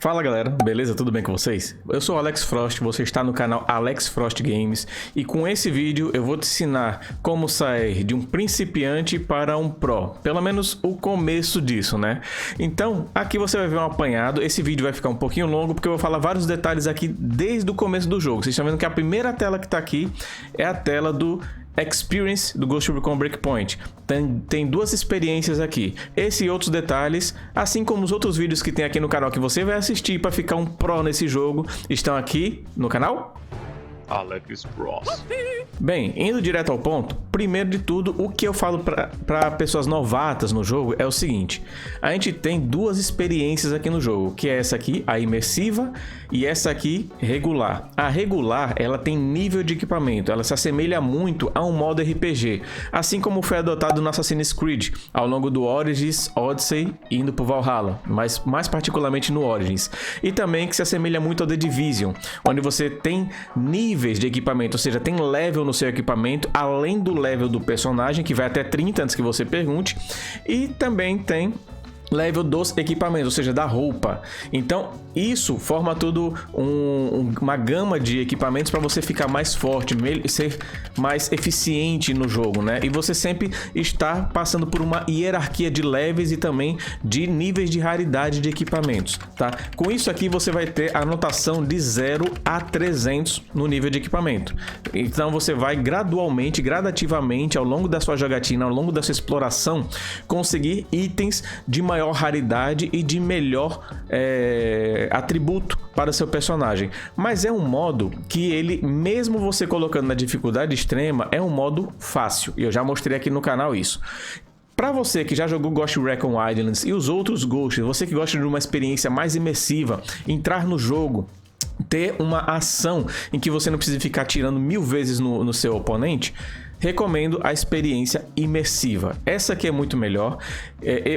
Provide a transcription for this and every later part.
Fala galera, beleza? Tudo bem com vocês? Eu sou o Alex Frost, você está no canal Alex Frost Games e com esse vídeo eu vou te ensinar como sair de um principiante para um pro, pelo menos o começo disso, né? Então aqui você vai ver um apanhado, esse vídeo vai ficar um pouquinho longo porque eu vou falar vários detalhes aqui desde o começo do jogo. Vocês estão vendo que a primeira tela que está aqui é a tela do Experience do Ghost Recon Breakpoint. Tem duas experiências aqui, esse e outros detalhes, assim como os outros vídeos que tem aqui no canal que você vai assistir para ficar um pro nesse jogo, estão aqui no canal Alex Frost. Bem, indo direto ao ponto, primeiro de tudo, o que eu falo para pessoas novatas no jogo é o seguinte: a gente tem duas experiências aqui no jogo, que é essa aqui, a imersiva, e essa aqui, regular. A regular, ela tem nível de equipamento, ela se assemelha muito a um modo RPG, assim como foi adotado no Assassin's Creed, ao longo do Origins, Odyssey, indo pro Valhalla, mas mais particularmente no Origins. E também que se assemelha muito ao The Division, onde você tem níveis de equipamento, ou seja, tem level no seu equipamento, além do level do personagem, que vai até 30 antes que você pergunte, e também tem level dos equipamentos, ou seja, da roupa. Então isso forma tudo uma gama de equipamentos para você ficar mais forte, ser mais eficiente no jogo, né? E você sempre está passando por uma hierarquia de levels e também de níveis de raridade de equipamentos, tá? Com isso aqui você vai ter a anotação de 0 a 300 no nível de equipamento. Então você vai gradualmente, gradativamente, ao longo da sua jogatina, ao longo da sua exploração, conseguir itens de maior raridade e de melhor atributo para o seu personagem. Mas é um modo que ele, mesmo você colocando na dificuldade extrema, é um modo fácil. E eu já mostrei aqui no canal isso. Para você que já jogou Ghost Recon Wildlands e os outros Ghosts, você que gosta de uma experiência mais imersiva, entrar no jogo, ter uma ação em que você não precisa ficar tirando 1000 vezes no seu oponente, recomendo a experiência imersiva. Essa aqui é muito melhor,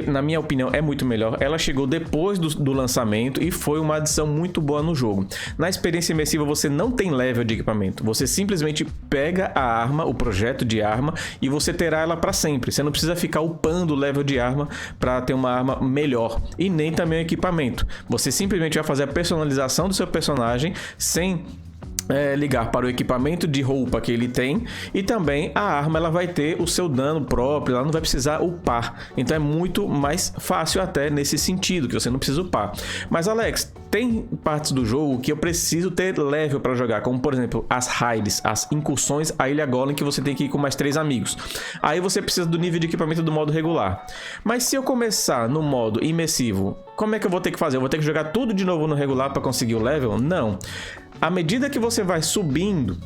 na minha opinião é muito melhor. Ela chegou depois do lançamento e foi uma adição muito boa no jogo. Na experiência imersiva você não tem level de equipamento, você simplesmente pega a arma, o projeto de arma, e você terá ela para sempre. Você não precisa ficar upando o level de arma para ter uma arma melhor, e nem também o equipamento. Você simplesmente vai fazer a personalização do seu personagem sem ligar para o equipamento de roupa que ele tem, e também a arma ela vai ter o seu dano próprio, ela não vai precisar upar. Então é muito mais fácil até nesse sentido, que você não precisa upar. Mas Alex, tem partes do jogo que eu preciso ter level para jogar, como por exemplo as raids, as incursões à Ilha Golem, que você tem que ir com mais 3 amigos. Aí você precisa do nível de equipamento do modo regular. Mas se eu começar no modo imersivo, como é que eu vou ter que fazer? Eu vou ter que jogar tudo de novo no regular para conseguir o level? Não. À medida que você vai subindo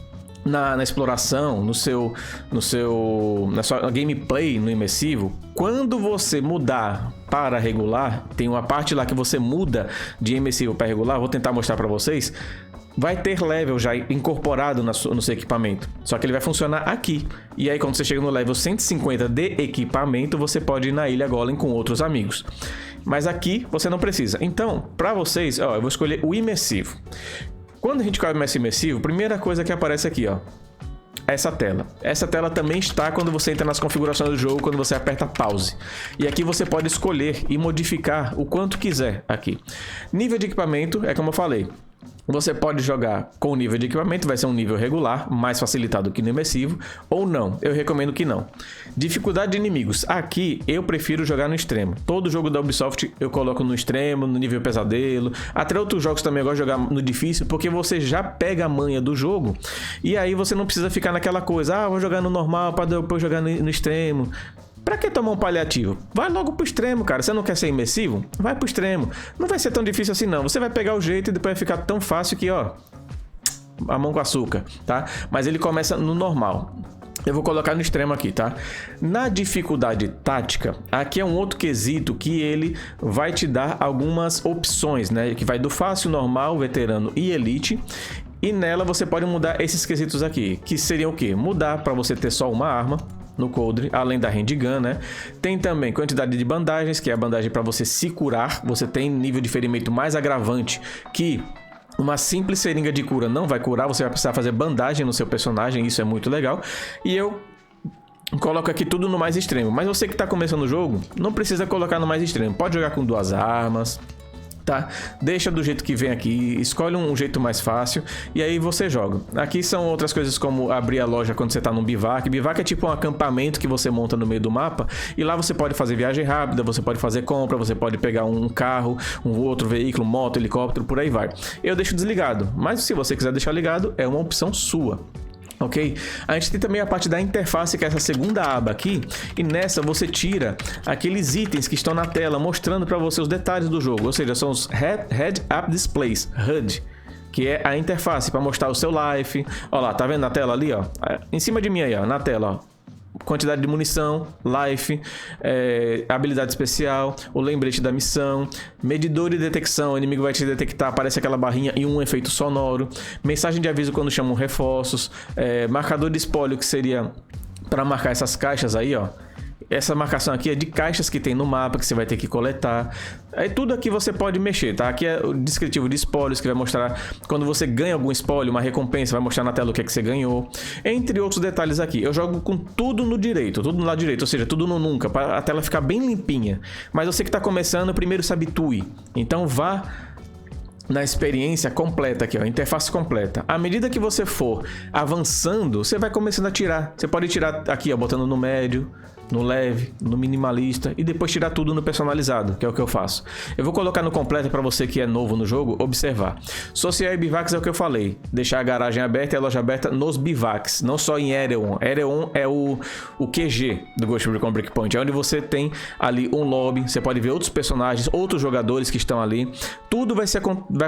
na exploração, na sua gameplay no imersivo, quando você mudar para regular, tem uma parte lá que você muda de imersivo para regular, vou tentar mostrar para vocês, vai ter level já incorporado no seu equipamento, só que ele vai funcionar aqui. E aí quando você chega no level 150 de equipamento, você pode ir na Ilha Golem com outros amigos. Mas aqui você não precisa. Então, para vocês, eu vou escolher o imersivo. Quando a gente começa imersivo, primeira coisa que aparece aqui, essa tela. Essa tela também está quando você entra nas configurações do jogo, quando você aperta pause. E aqui você pode escolher e modificar o quanto quiser aqui. Nível de equipamento, é como eu falei. Você pode jogar com o nível de equipamento, vai ser um nível regular, mais facilitado que no imersivo, ou não. Eu recomendo que não. Dificuldade de inimigos. Aqui eu prefiro jogar no extremo. Todo jogo da Ubisoft eu coloco no extremo, no nível pesadelo. Até outros jogos também eu gosto de jogar no difícil, porque você já pega a manha do jogo e aí você não precisa ficar naquela coisa, vou jogar no normal para depois jogar no extremo. Pra que tomar um paliativo? Vai logo pro extremo, cara. Você não quer ser imersivo? Vai pro extremo. Não vai ser tão difícil assim, não. Você vai pegar o jeito e depois vai ficar tão fácil que, a mão com açúcar, tá? Mas ele começa no normal. Eu vou colocar no extremo aqui, tá? Na dificuldade tática, aqui é um outro quesito que ele vai te dar algumas opções, né? Que vai do fácil, normal, veterano e elite. E nela você pode mudar esses quesitos aqui, que seriam o quê? Mudar para você ter só uma arma no coldre, além da handgun, né? Tem também quantidade de bandagens, que é a bandagem para você se curar. Você tem nível de ferimento mais agravante, que uma simples seringa de cura não vai curar, você vai precisar fazer bandagem no seu personagem, isso é muito legal. E eu coloco aqui tudo no mais extremo, mas você que está começando o jogo, não precisa colocar no mais extremo, pode jogar com 2 armas, tá? Deixa do jeito que vem aqui, escolhe um jeito mais fácil e aí você joga. Aqui são outras coisas como abrir a loja quando você tá num bivac. Bivac é tipo um acampamento que você monta no meio do mapa e lá você pode fazer viagem rápida, você pode fazer compra, você pode pegar um carro, um outro veículo, moto, helicóptero, por aí vai. Eu deixo desligado, mas se você quiser deixar ligado, é uma opção sua. Ok? A gente tem também a parte da interface, que é essa segunda aba aqui, e nessa você tira aqueles itens que estão na tela, mostrando para você os detalhes do jogo, ou seja, são os Head-Up Displays, HUD, que é a interface para mostrar o seu life. Ó lá, tá vendo na tela ali, ó? Em cima de mim aí, ó, na tela, ó. Quantidade de munição, life, habilidade especial, o lembrete da missão, medidor de detecção, o inimigo vai te detectar, aparece aquela barrinha e um efeito sonoro, mensagem de aviso quando chamam reforços, marcador de espólio, que seria para marcar essas caixas aí, ó. Essa marcação aqui é de caixas que tem no mapa que você vai ter que coletar. Aí tudo aqui você pode mexer, tá? Aqui é o descritivo de espólios, que vai mostrar quando você ganha algum espólio, uma recompensa, vai mostrar na tela o que é que você ganhou. Entre outros detalhes aqui. Eu jogo com tudo no direito, tudo no lado direito, ou seja, tudo no nunca, para a tela ficar bem limpinha. Mas você que está começando, primeiro se habitue. Então vá na experiência completa aqui, ó, interface completa. À medida que você for avançando, você vai começando a tirar. Você pode tirar aqui, ó, botando no médio, no leve, no minimalista e depois tirar tudo no personalizado, que é o que eu faço. Eu vou colocar no completo para você que é novo no jogo observar. Social e bivacs é o que eu falei, deixar a garagem aberta e a loja aberta nos bivacs, não só em Ereon. Ereon é o QG do Ghost Recon Breakpoint, é onde você tem ali um lobby, você pode ver outros personagens, outros jogadores que estão ali, tudo vai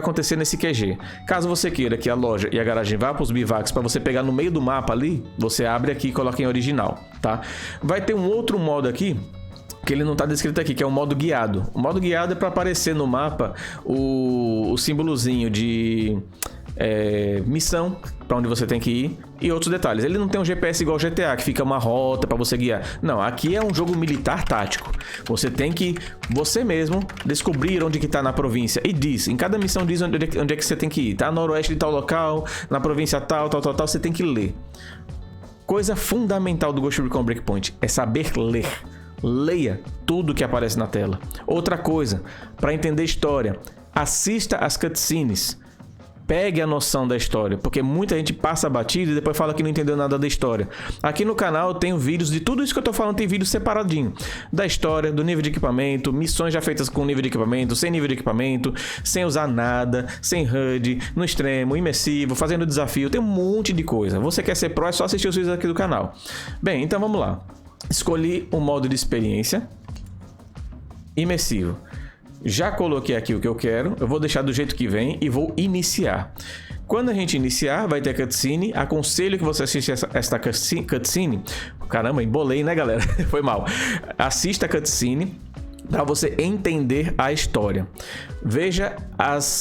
acontecer nesse QG. Caso você queira que a loja e a garagem vá para os bivacs para você pegar no meio do mapa ali, você abre aqui e coloca em original, tá? Vai ter um outro modo aqui que ele não está descrito aqui, que é o modo guiado. O modo guiado é para aparecer no mapa o símbolozinho de missão, para onde você tem que ir, e outros detalhes. Ele não tem um GPS igual ao GTA, que fica uma rota para você guiar. Não, aqui é um jogo militar tático. Você tem que, você mesmo, descobrir onde que tá na província. E diz, em cada missão diz onde é que você tem que ir. Tá no noroeste de tal local, na província tal, você tem que ler. Coisa fundamental do Ghost Recon Breakpoint é saber ler. Leia tudo que aparece na tela. Outra coisa, para entender história, assista as cutscenes. Pegue a noção da história, porque muita gente passa batida e depois fala que não entendeu nada da história. Aqui no canal eu tenho vídeos de tudo isso que eu tô falando, tem vídeo separadinho. Da história, do nível de equipamento, missões já feitas com nível de equipamento, sem nível de equipamento, sem usar nada, sem HUD, no extremo, imersivo, fazendo desafio, tem um monte de coisa. Você quer ser pro, é só assistir os vídeos aqui do canal. Bem, então vamos lá. Escolhi o modo de experiência imersivo. Já coloquei aqui o que eu quero, eu vou deixar do jeito que vem e vou iniciar. Quando a gente iniciar, vai ter a cutscene. Aconselho que você assista esta cutscene. Caramba, embolei, né, galera? Foi mal. Assista a cutscene para você entender a história. Veja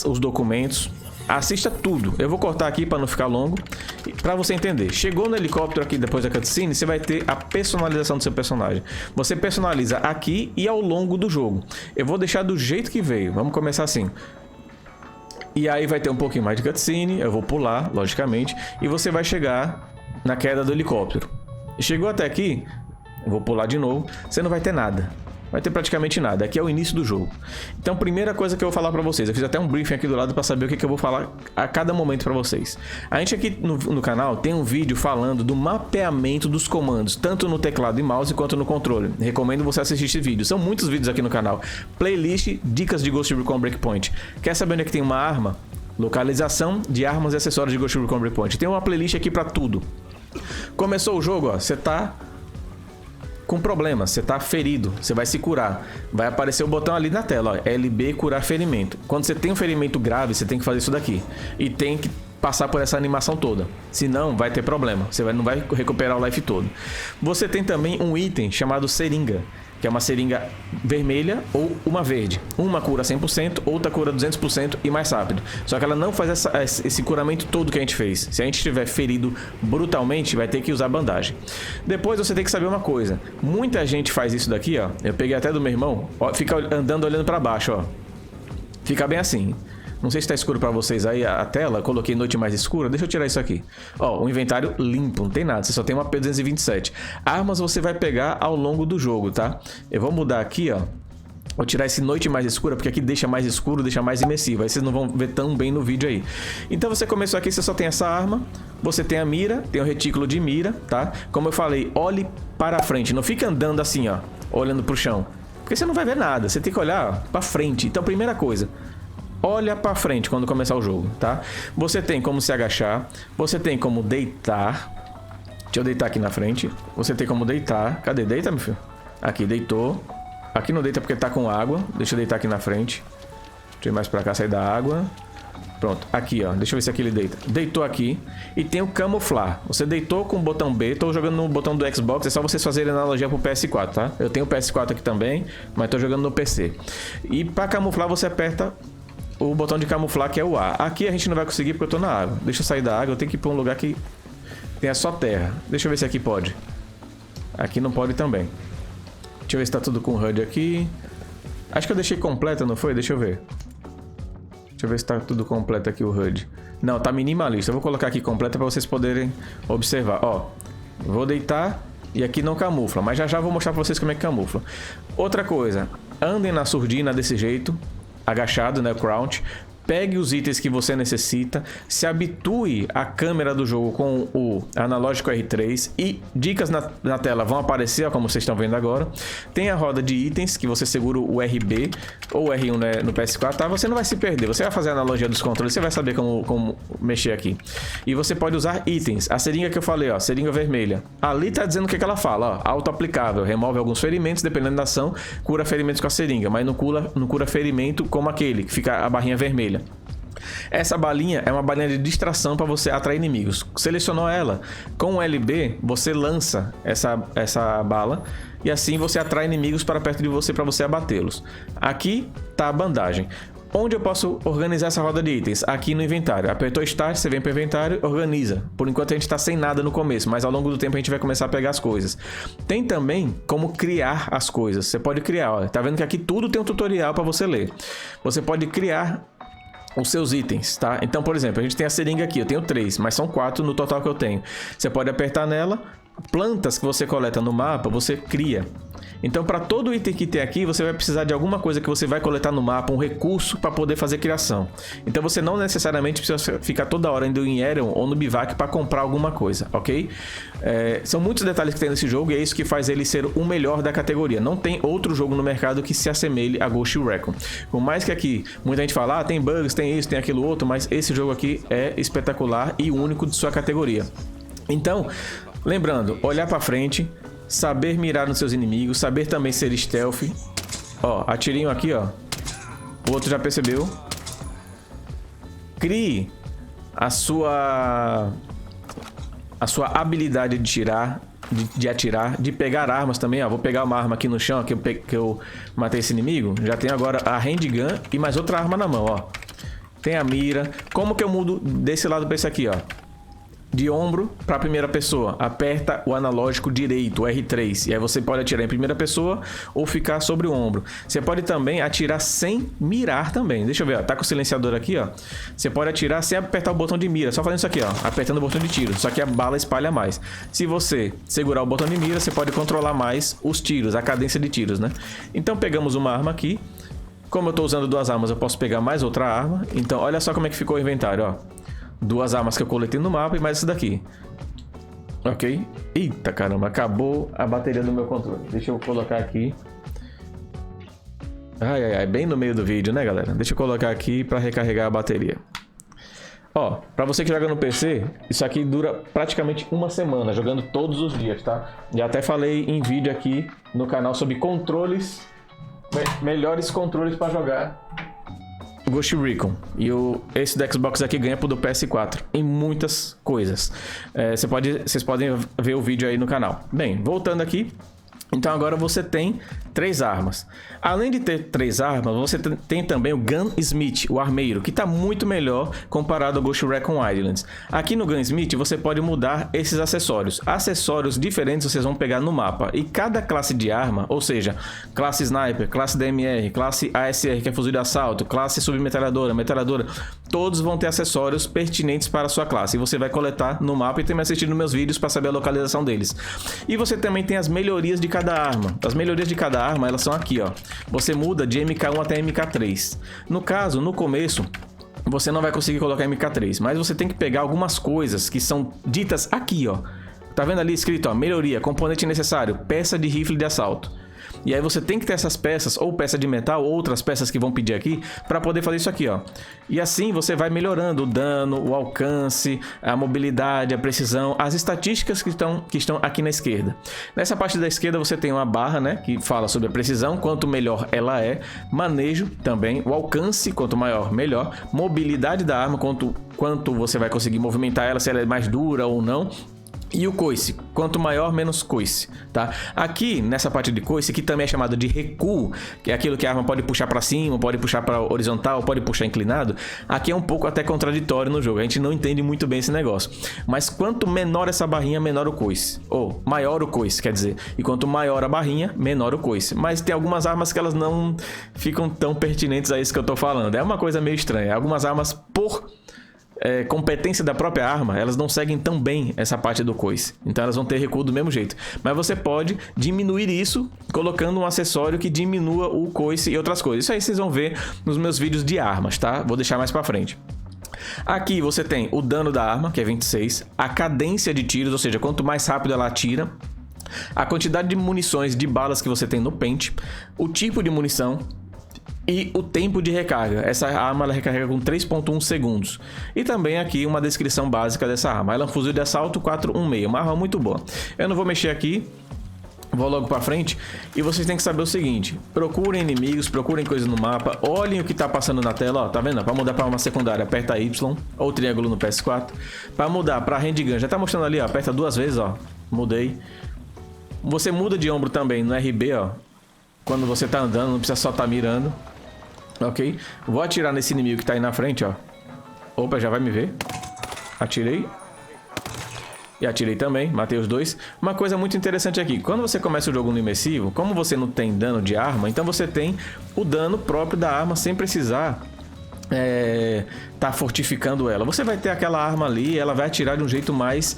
os documentos. Assista tudo. Eu vou cortar aqui para não ficar longo, para você entender. Chegou no helicóptero aqui depois da cutscene, você vai ter a personalização do seu personagem. Você personaliza aqui e ao longo do jogo. Eu vou deixar do jeito que veio. Vamos começar assim. E aí vai ter um pouquinho mais de cutscene. Eu vou pular, logicamente. E você vai chegar na queda do helicóptero. Chegou até aqui, eu vou pular de novo. Você não vai ter nada. Vai ter praticamente nada. Aqui é o início do jogo. Então, primeira coisa que eu vou falar pra vocês. Eu fiz até um briefing aqui do lado pra saber o que eu vou falar a cada momento pra vocês. A gente aqui no canal tem um vídeo falando do mapeamento dos comandos, tanto no teclado e mouse quanto no controle. Recomendo você assistir esse vídeo. São muitos vídeos aqui no canal. Playlist, dicas de Ghost Recon Breakpoint. Quer saber onde é que tem uma arma? Localização de armas e acessórios de Ghost Recon Breakpoint. Tem uma playlist aqui pra tudo. Começou o jogo, ó. Você tá com problema, você tá ferido, você vai se curar. Vai aparecer o botão ali na tela, ó, LB curar ferimento. Quando você tem um ferimento grave, você tem que fazer isso daqui. E tem que passar por essa animação toda. Senão, vai ter problema. Você não vai recuperar o life todo. Você tem também um item chamado seringa, que é uma seringa vermelha ou uma verde. Uma cura 100%, outra cura 200% e mais rápido. Só que ela não faz esse curamento todo que a gente fez. Se a gente estiver ferido brutalmente, vai ter que usar bandagem. Depois você tem que saber uma coisa. Muita gente faz isso daqui, ó. Eu peguei até do meu irmão. Ó, fica andando olhando pra baixo, ó. Fica bem assim. Não sei se tá escuro pra vocês aí a tela. Coloquei noite mais escura. Deixa eu tirar isso aqui. Ó, o inventário limpo, não tem nada. Você só tem uma P227. Armas você vai pegar ao longo do jogo, tá? Eu vou mudar aqui, ó. Vou tirar esse noite mais escura, porque aqui deixa mais escuro, deixa mais imersivo. Aí vocês não vão ver tão bem no vídeo aí. Então você começou aqui, você só tem essa arma. Você tem a mira, tem o retículo de mira, tá? Como eu falei, olhe para frente. Não fica andando assim, ó, olhando pro chão. Porque você não vai ver nada, você tem que olhar, ó, pra frente. Então, primeira coisa, olha pra frente quando começar o jogo, tá? Você tem como se agachar, você tem como deitar. Deixa eu deitar aqui na frente. Você tem como deitar. Cadê? Deita, meu filho. Aqui, deitou. Aqui não deita porque tá com água. Deixa eu deitar aqui na frente. Deixa eu ir mais pra cá, sair da água. Pronto, aqui ó, deixa eu ver se aqui ele deita. Deitou aqui e tem o camuflar. Você deitou com o botão B, tô jogando no botão do Xbox, é só vocês fazerem analogia pro PS4, tá? Eu tenho o PS4 aqui também, mas tô jogando no PC. E pra camuflar você aperta o botão de camuflar, que é o A. Aqui a gente não vai conseguir porque eu tô na água. Deixa eu sair da água, eu tenho que ir pra um lugar que tenha só terra. Deixa eu ver se aqui pode. Aqui não pode também. Deixa eu ver se tá tudo com HUD aqui. Acho que eu deixei completa, não foi? Deixa eu ver. Deixa eu ver se tá tudo completo aqui o HUD. Não, tá minimalista. Eu vou colocar aqui completa para vocês poderem observar. Ó, vou deitar e aqui não camufla, mas já já vou mostrar para vocês como é que camufla. Outra coisa, andem na surdina desse jeito, agachado, né, crouch. Pegue os itens que você necessita, se habitue à câmera do jogo com o analógico R3 e dicas na tela vão aparecer, ó, como vocês estão vendo agora. Tem a roda de itens que você segura o RB ou o R1, né, no PS4, tá? Você não vai se perder, você vai fazer a analogia dos controles, você vai saber como mexer aqui. E você pode usar itens. A seringa que eu falei, ó, seringa vermelha. Ali tá dizendo o que ela fala, ó, auto-aplicável, remove alguns ferimentos, dependendo da ação, cura ferimentos com a seringa, mas não cura ferimento como aquele, que fica a barrinha vermelha. Essa balinha é uma balinha de distração para você atrair inimigos. Selecionou ela, com o LB você lança essa bala e assim você atrai inimigos para perto de você para você abatê-los. Aqui tá a bandagem. Onde eu posso organizar essa roda de itens? Aqui no inventário. Apertou Start, você vem para o inventário e organiza. Por enquanto a gente está sem nada no começo, mas ao longo do tempo a gente vai começar a pegar as coisas. Tem também como criar as coisas. Você pode criar, ó. Tá vendo que aqui tudo tem um tutorial para você ler. Você pode criar os seus itens, tá? Então, por exemplo, a gente tem a seringa aqui, eu tenho 3, mas são 4 no total que eu tenho. Você pode apertar nela, plantas que você coleta no mapa, você cria. Então, para todo item que tem aqui, você vai precisar de alguma coisa que você vai coletar no mapa, um recurso para poder fazer criação. Então, você não necessariamente precisa ficar toda hora indo em Aeon ou no Bivac para comprar alguma coisa, ok? São muitos detalhes que tem nesse jogo e é isso que faz ele ser o melhor da categoria. Não tem outro jogo no mercado que se assemelhe a Ghost Recon. Por mais que aqui muita gente fala, tem bugs, tem isso, tem aquilo outro, mas esse jogo aqui é espetacular e único de sua categoria. Então, lembrando, olhar para frente, saber mirar nos seus inimigos, saber também ser stealth. Ó, atirinho aqui, ó. O outro já percebeu. Crie a sua habilidade de tirar, de atirar, de pegar armas também, ó. Vou pegar uma arma aqui no chão, que eu matei esse inimigo. Já tenho agora a handgun e mais outra arma na mão, ó. Tem a mira. Como que eu mudo desse lado para esse aqui, ó? De ombro para a primeira pessoa, aperta o analógico direito, o R3, e aí você pode atirar em primeira pessoa ou ficar sobre o ombro. Você pode também atirar sem mirar também. Deixa eu ver, ó, tá com o silenciador aqui, ó. Você pode atirar sem apertar o botão de mira, só fazendo isso aqui, ó, apertando o botão de tiro, só que a bala espalha mais. Se você segurar o botão de mira, você pode controlar mais os tiros, a cadência de tiros, né? Então pegamos uma arma aqui. Como eu tô usando 2 armas, eu posso pegar mais outra arma. Então olha só como é que ficou o inventário, ó. 2 armas que eu coletei no mapa e mais essa daqui. Ok? Eita caramba, acabou a bateria do meu controle. Deixa eu colocar aqui. Ai, bem no meio do vídeo, né, galera? Deixa eu colocar aqui para recarregar a bateria. Ó, pra você que joga no PC, isso aqui dura praticamente uma semana, jogando todos os dias, tá? Já até falei em vídeo aqui no canal sobre controles, melhores controles para jogar Ghost Recon. E esse do Xbox aqui ganha pro do PS4 em muitas coisas. Vocês podem ver o vídeo aí no canal. Bem, voltando aqui. Então agora você tem 3 armas. Além de ter 3 armas, você tem também o Gunsmith, o armeiro, que está muito melhor comparado ao Ghost Recon Wildlands. Aqui no Gunsmith você pode mudar esses acessórios. Acessórios diferentes vocês vão pegar no mapa. E cada classe de arma, ou seja, classe Sniper, classe DMR, classe ASR, que é fuzil de assalto, classe submetralhadora, metralhadora, todos vão ter acessórios pertinentes para a sua classe. E você vai coletar no mapa e tem me assistido nos meus vídeos para saber a localização deles. E você também tem as melhorias de cada cada arma. As melhorias de cada arma, elas são aqui, ó. Você muda de MK1 até MK3. No caso, no começo, você não vai conseguir colocar MK3, mas você tem que pegar algumas coisas que são ditas aqui, ó. Tá vendo ali escrito, ó, melhoria, componente necessário, peça de rifle de assalto. E aí você tem que ter essas peças, ou peça de metal, ou outras peças que vão pedir aqui, para poder fazer isso aqui, ó. E assim você vai melhorando o dano, o alcance, a mobilidade, a precisão, as estatísticas que estão aqui na esquerda. Nessa parte da esquerda você tem uma barra, né, que fala sobre a precisão, quanto melhor ela é, manejo também, o alcance, quanto maior, melhor, mobilidade da arma, quanto você vai conseguir movimentar ela, se ela é mais dura ou não. E o coice, quanto maior, menos coice, tá? Aqui, nessa parte de coice, que também é chamado de recuo, que é aquilo que a arma pode puxar para cima, pode puxar para horizontal, pode puxar inclinado, aqui é um pouco até contraditório no jogo, a gente não entende muito bem esse negócio. Mas quanto menor essa barrinha, menor o coice, ou maior o coice, quer dizer, e quanto maior a barrinha, menor o coice. Mas tem algumas armas que elas não ficam tão pertinentes a isso que eu tô falando, é uma coisa meio estranha. Algumas armas, por competência da própria arma, elas não seguem tão bem essa parte do coice, então elas vão ter recuo do mesmo jeito, mas você pode diminuir isso colocando um acessório que diminua o coice e outras coisas. Isso aí vocês vão ver nos meus vídeos de armas, tá? Vou deixar mais pra frente. Aqui você tem o dano da arma, que é 26, a cadência de tiros, ou seja, quanto mais rápido ela atira, a quantidade de munições, de balas que você tem no pente, o tipo de munição e o tempo de recarga. Essa arma ela recarrega com 3.1 segundos. E também aqui uma descrição básica dessa arma. Ela é um fuzil de assalto 416, uma arma muito boa. Eu não vou mexer aqui, vou logo pra frente. E vocês têm que saber o seguinte: procurem inimigos, procurem coisas no mapa, olhem o que tá passando na tela, ó, tá vendo? Pra mudar pra arma secundária, aperta Y ou triângulo no PS4. Pra mudar pra handgun, já tá mostrando ali, ó, aperta 2 vezes, ó, mudei. Você muda de ombro também no RB, ó, quando você tá andando, não precisa só tá mirando. Ok, vou atirar nesse inimigo que tá aí na frente, ó. Opa, já vai me ver. Atirei. E atirei também, matei os dois. Uma coisa muito interessante aqui, quando você começa o jogo no imersivo, como você não tem dano de arma, então você tem o dano próprio da arma sem precisar tá fortificando ela. Você vai ter aquela arma ali, ela vai atirar de um jeito mais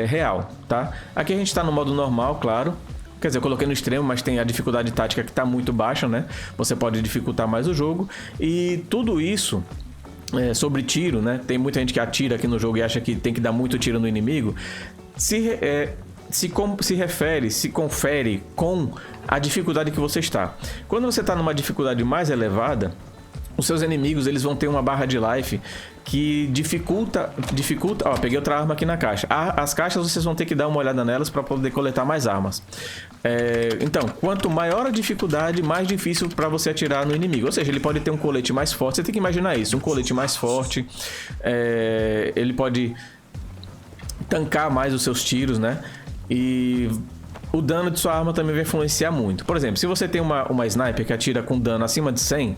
real, tá? Aqui a gente tá no modo normal, claro. Quer dizer, eu coloquei no extremo, mas tem a dificuldade tática que está muito baixa, né? Você pode dificultar mais o jogo. E tudo isso sobre tiro, né? Tem muita gente que atira aqui no jogo e acha que tem que dar muito tiro no inimigo. Se confere com a dificuldade que você está. Quando você está numa dificuldade mais elevada, os seus inimigos eles vão ter uma barra de life que dificulta. Ó, peguei outra arma aqui na caixa. As caixas vocês vão ter que dar uma olhada nelas para poder coletar mais armas. Então, quanto maior a dificuldade, mais difícil para você atirar no inimigo. Ou seja, ele pode ter um colete mais forte. Você tem que imaginar isso, um colete mais forte. Ele pode tancar mais os seus tiros, né? E o dano de sua arma também vai influenciar muito. Por exemplo, se você tem uma sniper que atira com dano acima de 100,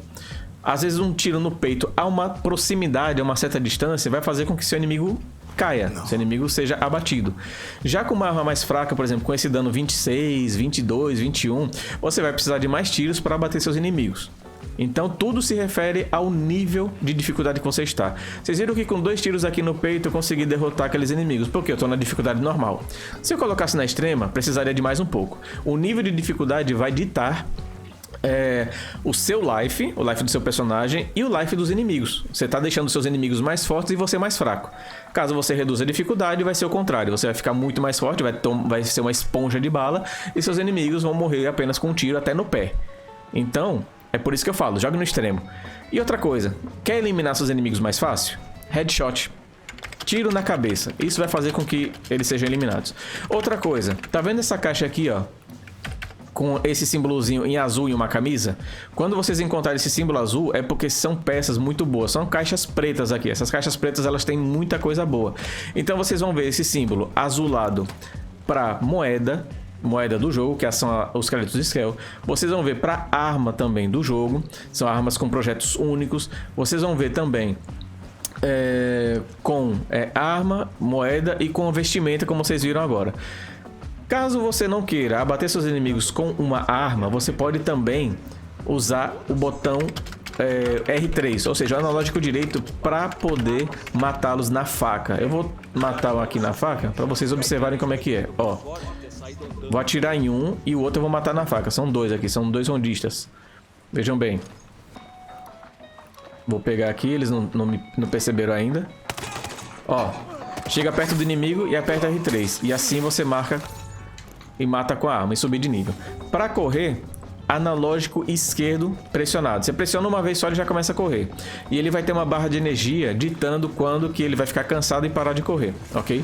às vezes um tiro no peito a uma proximidade, a uma certa distância, vai fazer com que seu inimigo caia, seu inimigo seja abatido. Já com uma arma mais fraca, por exemplo, com esse dano 26, 22, 21, você vai precisar de mais tiros para abater seus inimigos. Então tudo se refere ao nível de dificuldade que você está. Vocês viram que com 2 tiros aqui no peito eu consegui derrotar aqueles inimigos, porque eu estou na dificuldade normal. Se eu colocasse na extrema, precisaria de mais um pouco. O nível de dificuldade vai ditar o seu life, o life do seu personagem e o life dos inimigos. Você está deixando seus inimigos mais fortes e você mais fraco. Caso você reduza a dificuldade, vai ser o contrário. Você vai ficar muito mais forte, vai ser uma esponja de bala e seus inimigos vão morrer apenas com um tiro até no pé. Então, é por isso que eu falo, jogue no extremo. E outra coisa, quer eliminar seus inimigos mais fácil? Headshot. Tiro na cabeça. Isso vai fazer com que eles sejam eliminados. Outra coisa, tá vendo essa caixa aqui, ó? Com esse símbolozinho em azul em uma camisa? Quando vocês encontrarem esse símbolo azul, é porque são peças muito boas. São caixas pretas aqui. Essas caixas pretas, elas têm muita coisa boa. Então vocês vão ver esse símbolo azulado para moeda do jogo, que são os créditos de Skell. Vocês vão ver para arma também do jogo. São armas com projetos únicos. Vocês vão ver também com arma, moeda e com vestimenta, como vocês viram agora. Caso você não queira abater seus inimigos com uma arma, você pode também usar o botão R3, ou seja, o analógico direito, para poder matá-los na faca. Eu vou matar um aqui na faca para vocês observarem como é que é. Ó, Vou atirar em um e o outro eu vou matar na faca. São dois aqui, são dois rondistas. Vejam bem. Vou pegar aqui, eles não perceberam ainda. Ó, chega perto do inimigo e aperta R3. E assim você marca e mata com a arma e subir de nível. Para correr, analógico esquerdo pressionado. Você pressiona uma vez só, ele já começa a correr. E ele vai ter uma barra de energia ditando quando que ele vai ficar cansado e parar de correr, ok?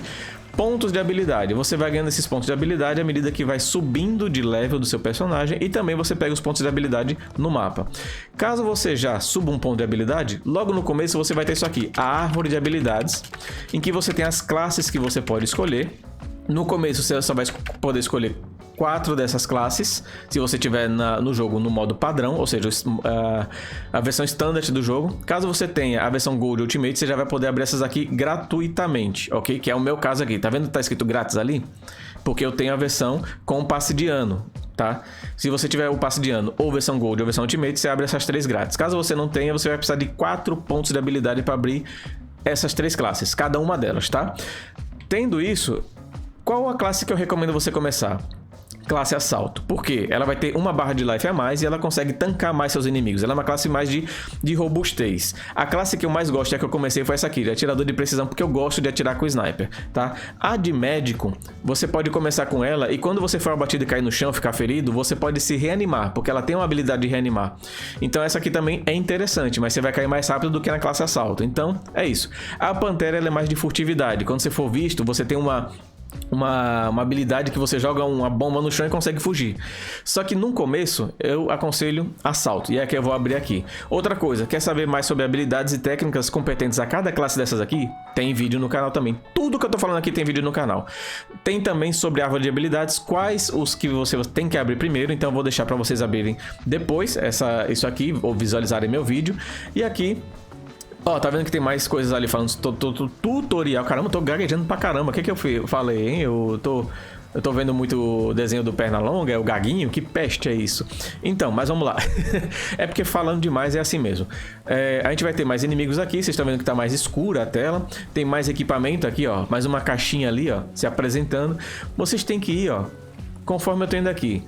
Pontos de habilidade. Você vai ganhando esses pontos de habilidade à medida que vai subindo de level do seu personagem e também você pega os pontos de habilidade no mapa. Caso você já suba um ponto de habilidade, logo no começo você vai ter isso aqui, a árvore de habilidades, em que você tem as classes que você pode escolher. No começo você só vai poder escolher 4 dessas classes, se você tiver no jogo no modo padrão, ou seja, a versão standard do jogo. Caso você tenha a versão Gold Ultimate, você já vai poder abrir essas aqui gratuitamente, ok? Que é o meu caso aqui, tá vendo que tá escrito grátis ali? Porque eu tenho a versão com passe de ano, tá? Se você tiver o passe de ano, ou versão Gold ou versão Ultimate, você abre essas 3 grátis. Caso você não tenha, você vai precisar de 4 pontos de habilidade para abrir essas 3 classes, cada uma delas, tá? Tendo isso, qual a classe que eu recomendo você começar? Classe Assalto. Por quê? Ela vai ter uma barra de life a mais e ela consegue tancar mais seus inimigos. Ela é uma classe mais de robustez. A classe que eu mais gosto, que eu comecei, foi essa aqui, de atirador de precisão, porque eu gosto de atirar com sniper, tá? A de médico, você pode começar com ela e quando você for abatido e cair no chão, ficar ferido, você pode se reanimar, porque ela tem uma habilidade de reanimar. Então essa aqui também é interessante, mas você vai cair mais rápido do que na classe Assalto. Então, é isso. A Pantera, ela é mais de furtividade. Quando você for visto, você tem uma habilidade que você joga uma bomba no chão e consegue fugir. Só que no começo eu aconselho assalto. E é que eu vou abrir aqui. Outra coisa, quer saber mais sobre habilidades e técnicas competentes a cada classe dessas aqui? Tem vídeo no canal também. Tudo que eu tô falando aqui tem vídeo no canal. Tem também sobre a árvore de habilidades, quais os que você tem que abrir primeiro. Então eu vou deixar para vocês abrirem depois isso aqui, ou visualizarem meu vídeo. E aqui, ó, tá vendo que tem mais coisas ali falando tutorial. Caramba, eu tô gaguejando pra caramba. O que que eu falei, hein? Eu tô vendo muito desenho do Pernalonga, é o Gaguinho. Que peste é isso? Então, mas vamos lá. É porque falando demais é assim mesmo. A gente vai ter mais inimigos aqui. Vocês estão vendo que tá mais escura a tela. Tem mais equipamento aqui, ó. Mais uma caixinha ali, ó, se apresentando. Vocês têm que ir, ó, conforme eu tô indo aqui,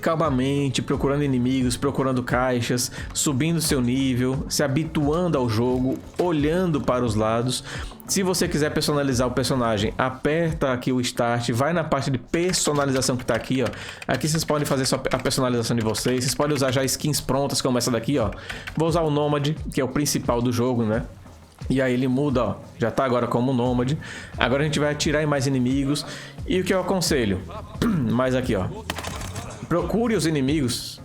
calmamente, procurando inimigos, procurando caixas, subindo seu nível, se habituando ao jogo, olhando para os lados. Se você quiser personalizar o personagem, aperta aqui o Start, vai na parte de personalização que está aqui, ó. Aqui vocês podem fazer a personalização de vocês, vocês podem usar já skins prontas, como essa daqui, ó. Vou usar o Nômade, que é o principal do jogo, né? E aí ele muda, ó, já tá agora como Nômade. Agora a gente vai atirar em mais inimigos. E o que eu aconselho? Mais aqui, ó. Procure os inimigos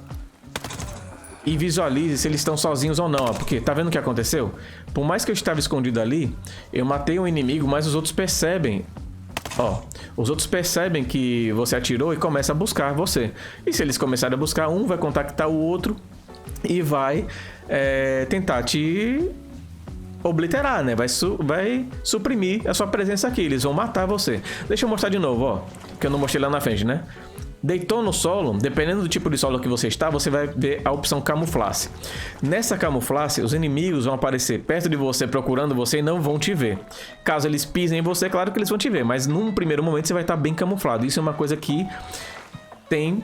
e visualize se eles estão sozinhos ou não, ó, porque tá vendo o que aconteceu? Por mais que eu estava escondido ali, eu matei um inimigo, mas os outros percebem. Ó, os outros percebem que você atirou e começam a buscar você. E se eles começarem a buscar, um vai contactar o outro e vai tentar te obliterar, né? Vai suprimir a sua presença aqui. Eles vão matar você. Deixa eu mostrar de novo, ó, que eu não mostrei lá na frente, né? Deitou no solo, dependendo do tipo de solo que você está, você vai ver a opção camuflasse. Nessa camuflasse, os inimigos vão aparecer perto de você, procurando você e não vão te ver. Caso eles pisem em você, claro que eles vão te ver, mas num primeiro momento você vai estar bem camuflado. Isso é uma coisa que tem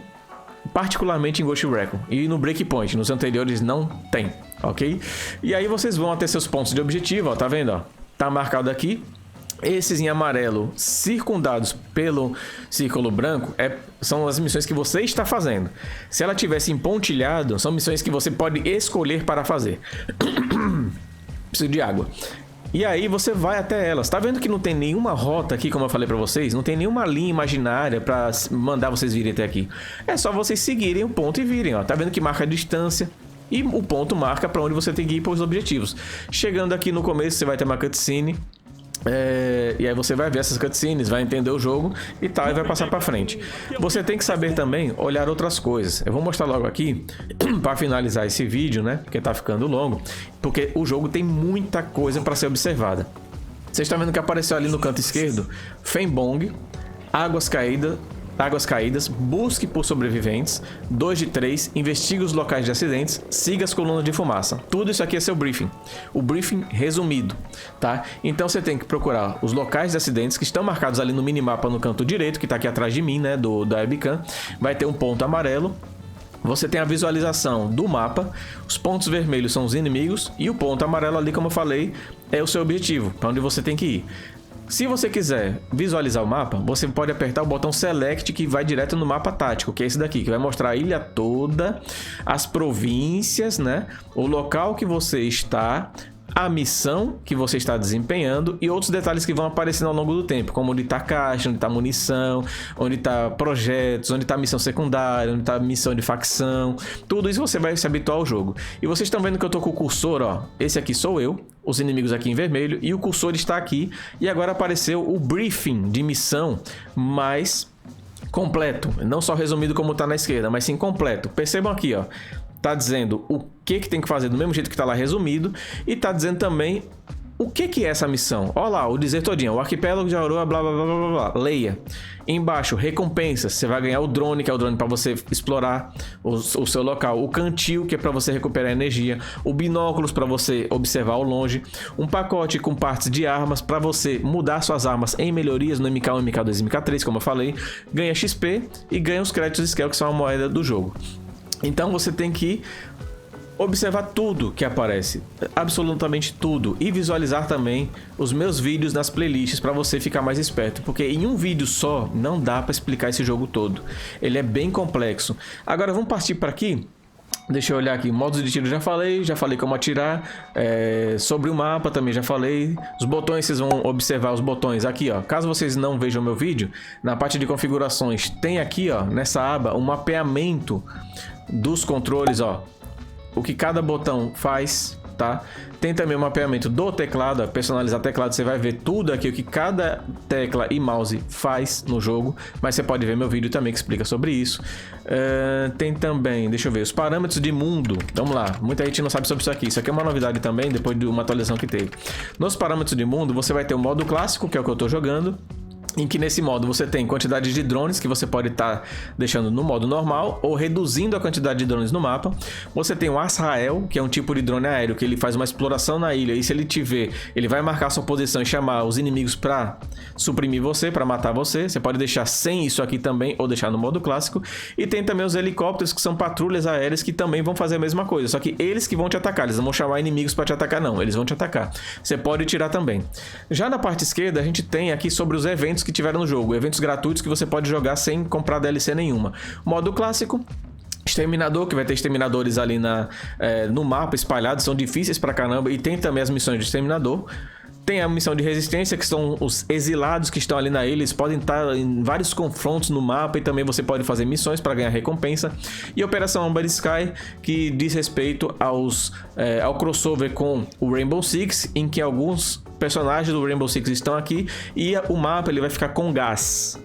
particularmente em Ghost Recon. E no Breakpoint, nos anteriores não tem, ok? E aí vocês vão até seus pontos de objetivo, ó, tá vendo? Ó? Tá marcado aqui. Esses em amarelo, circundados pelo círculo branco, são as missões que você está fazendo. Se ela tivesse em pontilhado, são missões que você pode escolher para fazer. Preciso de água. E aí você vai até elas. Tá vendo que não tem nenhuma rota aqui, como eu falei para vocês? Não tem nenhuma linha imaginária para mandar vocês virem até aqui. É só vocês seguirem o ponto e virem, ó. Tá vendo que marca a distância? E o ponto marca para onde você tem que ir para os objetivos. Chegando aqui no começo, você vai ter uma cutscene. E aí você vai ver essas cutscenes, vai entender o jogo e tal, e vai passar pra frente. Você tem que saber também olhar outras coisas. Eu vou mostrar logo aqui para finalizar esse vídeo, né? Porque tá ficando longo. Porque o jogo tem muita coisa para ser observada. Vocês estão vendo que apareceu ali no canto esquerdo Fembong, Águas Caídas, águas caídas, busque por sobreviventes. 2 de 3, investigue os locais de acidentes, siga as colunas de fumaça. Tudo isso aqui é seu briefing. O briefing resumido, tá? Então você tem que procurar os locais de acidentes que estão marcados ali no minimapa no canto direito, que tá aqui atrás de mim, né, da webcam. Vai ter um ponto amarelo. Você tem a visualização do mapa, os pontos vermelhos são os inimigos e o ponto amarelo ali, como eu falei, é o seu objetivo, para onde você tem que ir. Se você quiser visualizar o mapa, você pode apertar o botão Select, que vai direto no mapa tático, que é esse daqui, que vai mostrar a ilha toda, as províncias, né? O local que você está, a missão que você está desempenhando e outros detalhes que vão aparecendo ao longo do tempo, como onde está caixa, onde está munição, onde está projetos, onde está missão secundária, onde está missão de facção. Tudo isso você vai se habituar ao jogo. E vocês estão vendo que eu estou com o cursor, ó. Esse aqui sou eu, os inimigos aqui em vermelho, e o cursor está aqui. E agora apareceu o briefing de missão mais completo, não só resumido como está na esquerda, mas sim completo. Percebam aqui, ó. Tá dizendo o que tem que fazer do mesmo jeito que tá lá resumido. E tá dizendo também o que é essa missão. Olha lá, o dizer todinho. O arquipélago de Aurora, blá, blá, blá, blá, blá. Leia. Embaixo, recompensas. Você vai ganhar o drone, que é o drone para você explorar o seu local. O cantil, que é para você recuperar energia. O binóculos, para você observar ao longe. Um pacote com partes de armas, para você mudar suas armas em melhorias no MK1, MK2 e MK3, como eu falei. Ganha XP e ganha os créditos Scale, que são a moeda do jogo. Então você tem que observar tudo que aparece, absolutamente tudo, e visualizar também os meus vídeos nas playlists para você ficar mais esperto, porque em um vídeo só não dá para explicar esse jogo todo, ele é bem complexo. Agora vamos partir para aqui. Deixa eu olhar aqui, modos de tiro já falei como atirar, sobre o mapa também já falei. Os botões, vocês vão observar os botões aqui, ó. Caso vocês não vejam meu vídeo, na parte de configurações tem aqui, ó, nessa aba, um mapeamento dos controles, ó, o que cada botão faz, tá? Tem também o mapeamento do teclado, ó, personalizar teclado, você vai ver tudo aqui, o que cada tecla e mouse faz no jogo, mas você pode ver meu vídeo também que explica sobre isso. Tem também, deixa eu ver, os parâmetros de mundo, vamos lá, muita gente não sabe sobre isso aqui é uma novidade também, depois de uma atualização que teve. Nos parâmetros de mundo, você vai ter o modo clássico, que é o que eu tô jogando, em que nesse modo você tem quantidade de drones que você pode estar deixando no modo normal ou reduzindo a quantidade de drones no mapa. Você tem o Azrael, que é um tipo de drone aéreo que ele faz uma exploração na ilha, e se ele te ver, ele vai marcar sua posição e chamar os inimigos para suprimir você, para matar você. Você pode deixar sem isso aqui também ou deixar no modo clássico. E tem também os helicópteros, que são patrulhas aéreas que também vão fazer a mesma coisa, só que eles que vão te atacar, eles não vão chamar inimigos para te atacar não, eles vão te atacar. Você pode tirar também. Já na parte esquerda a gente tem aqui sobre os eventos que tiveram no jogo, eventos gratuitos que você pode jogar sem comprar DLC nenhuma. Modo clássico, exterminador, que vai ter exterminadores ali no mapa espalhados, são difíceis pra caramba, e tem também as missões de exterminador. Tem a missão de resistência, que são os exilados que estão ali na ilha. Eles podem estar em vários confrontos no mapa, e também você pode fazer missões para ganhar recompensa. E a Operação Amber Sky, que diz respeito ao crossover com o Rainbow Six, em que alguns personagens do Rainbow Six estão aqui, e o mapa ele vai ficar com gás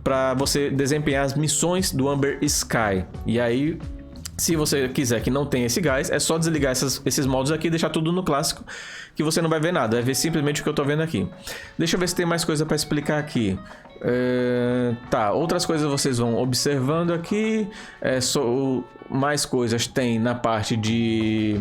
para você desempenhar as missões do Amber Sky. E aí, se você quiser que não tenha esse gás, é só desligar esses modos aqui e deixar tudo no clássico, que você não vai ver nada, vai ver simplesmente o que eu tô vendo aqui. Deixa eu ver se tem mais coisa para explicar aqui. Tá, outras coisas vocês vão observando aqui. Mais coisas tem na parte de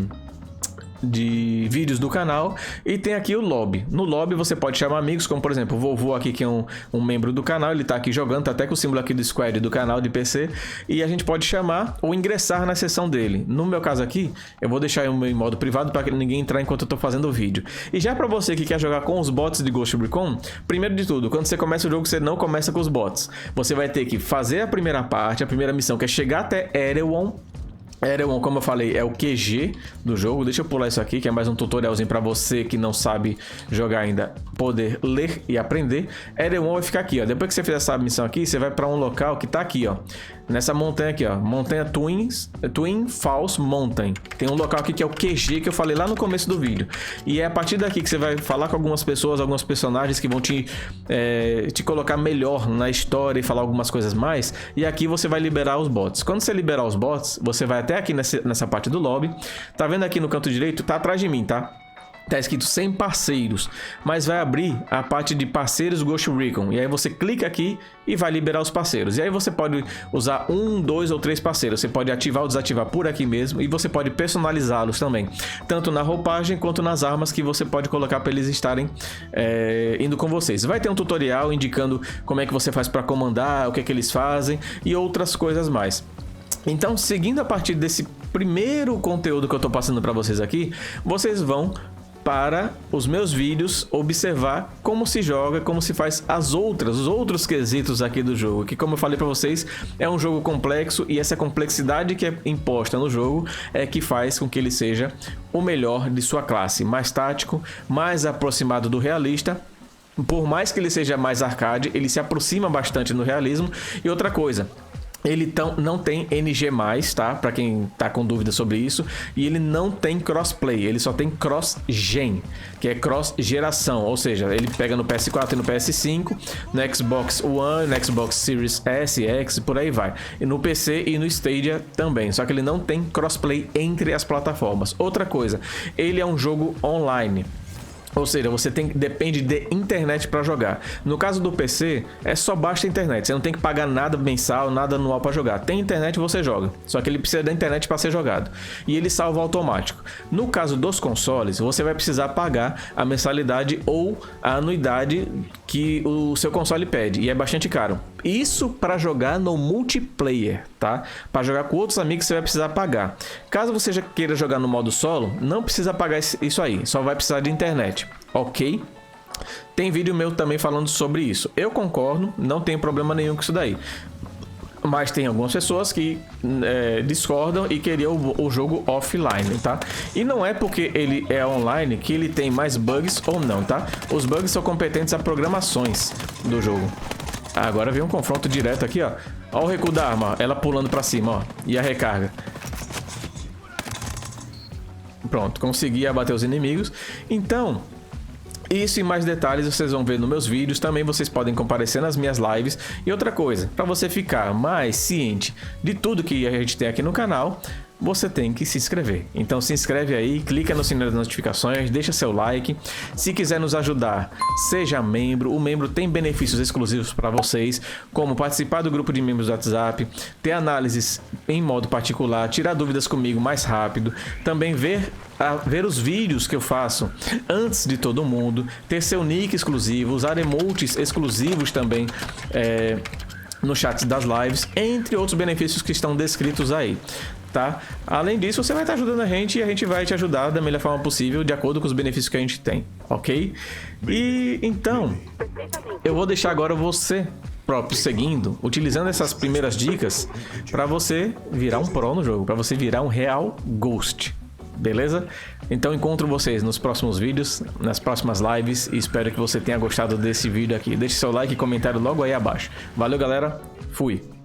vídeos do canal, e tem aqui o lobby. No lobby você pode chamar amigos, como por exemplo o Vovô aqui, que é um membro do canal, ele tá aqui jogando, tá até com o símbolo aqui do squad do canal de PC, e a gente pode chamar ou ingressar na sessão dele. No meu caso aqui, eu vou deixar em modo privado para que ninguém entrar enquanto eu tô fazendo o vídeo. E já para você que quer jogar com os bots de Ghost Recon, primeiro de tudo, quando você começa o jogo, você não começa com os bots. Você vai ter que fazer a primeira parte, a primeira missão, que é chegar até Erewhon. Erewhon, como eu falei, é o QG do jogo. Deixa eu pular isso aqui, que é mais um tutorialzinho para você que não sabe jogar ainda poder ler e aprender. Erewhon vai ficar aqui, ó. Depois que você fizer essa missão aqui, você vai para um local que tá aqui, ó. Nessa montanha aqui, ó. Montanha Twin Falls Mountain. Tem um local aqui que é o QG, que eu falei lá no começo do vídeo. E é a partir daqui que você vai falar com algumas pessoas, alguns personagens que vão te colocar melhor na história e falar algumas coisas mais. E aqui você vai liberar os bots. Quando você liberar os bots, você vai até aqui nessa parte do lobby. Tá vendo aqui no canto direito? Tá atrás de mim, tá? tá escrito 100 parceiros, mas vai abrir a parte de parceiros Ghost Recon, e aí você clica aqui e vai liberar os parceiros, e aí você pode usar 1, 2 ou 3 parceiros, você pode ativar ou desativar por aqui mesmo, e você pode personalizá-los também, tanto na roupagem quanto nas armas que você pode colocar para eles estarem indo com vocês. Vai ter um tutorial indicando como é que você faz para comandar, o que é que eles fazem e outras coisas mais. Então, seguindo a partir desse primeiro conteúdo que eu tô passando para vocês aqui, vocês vão para os meus vídeos observar como se joga, como se faz os outros quesitos aqui do jogo, que, como eu falei para vocês, é um jogo complexo, e essa complexidade que é imposta no jogo é que faz com que ele seja o melhor de sua classe, mais tático, mais aproximado do realista. Por mais que ele seja mais arcade, ele se aproxima bastante no realismo. E outra coisa, ele não tem NG+, tá? Pra quem tá com dúvida sobre isso. E ele não tem crossplay, ele só tem cross-gen, que é cross-geração. Ou seja, ele pega no PS4 e no PS5, no Xbox One, no Xbox Series S, X, por aí vai. E no PC e no Stadia também. Só que ele não tem crossplay entre as plataformas. Outra coisa, ele é um jogo online. Ou seja, você depende de internet para jogar. No caso do PC, só basta a internet. Você não tem que pagar nada mensal, nada anual para jogar. Tem internet, você joga. Só que ele precisa da internet para ser jogado. E ele salva automático. No caso dos consoles, você vai precisar pagar a mensalidade ou a anuidade que o seu console pede. E é bastante caro. Isso para jogar no multiplayer, tá? Para jogar com outros amigos você vai precisar pagar. Caso você já queira jogar no modo solo, não precisa pagar isso aí. Só vai precisar de internet. Ok? Tem vídeo meu também falando sobre isso. Eu concordo, não tem problema nenhum com isso daí. Mas tem algumas pessoas que discordam e queriam o jogo offline, tá? E não é porque ele é online que ele tem mais bugs ou não, tá? Os bugs são competentes a programações do jogo. Agora vem um confronto direto aqui, ó. Ó o recuo da arma, ela pulando pra cima, ó. E a recarga. Pronto, consegui abater os inimigos. Então, isso e mais detalhes vocês vão ver nos meus vídeos. Também vocês podem comparecer nas minhas lives. E outra coisa, para você ficar mais ciente de tudo que a gente tem aqui no canal, você tem que se inscrever. Então se inscreve aí, clica no sininho das notificações, deixa seu like. Se quiser nos ajudar, seja membro. O membro tem benefícios exclusivos para vocês, como participar do grupo de membros do WhatsApp, ter análises em modo particular, tirar dúvidas comigo mais rápido, também ver os vídeos que eu faço antes de todo mundo, ter seu nick exclusivo, usar emotes exclusivos também no chat das lives, entre outros benefícios que estão descritos aí. Tá? Além disso, você vai estar ajudando a gente e a gente vai te ajudar da melhor forma possível, de acordo com os benefícios que a gente tem, ok? E então, eu vou deixar agora você próprio seguindo, utilizando essas primeiras dicas para você virar um pro no jogo, para você virar um real Ghost, beleza? Então encontro vocês nos próximos vídeos, nas próximas lives, e espero que você tenha gostado desse vídeo aqui. Deixe seu like e comentário logo aí abaixo. Valeu, galera, fui!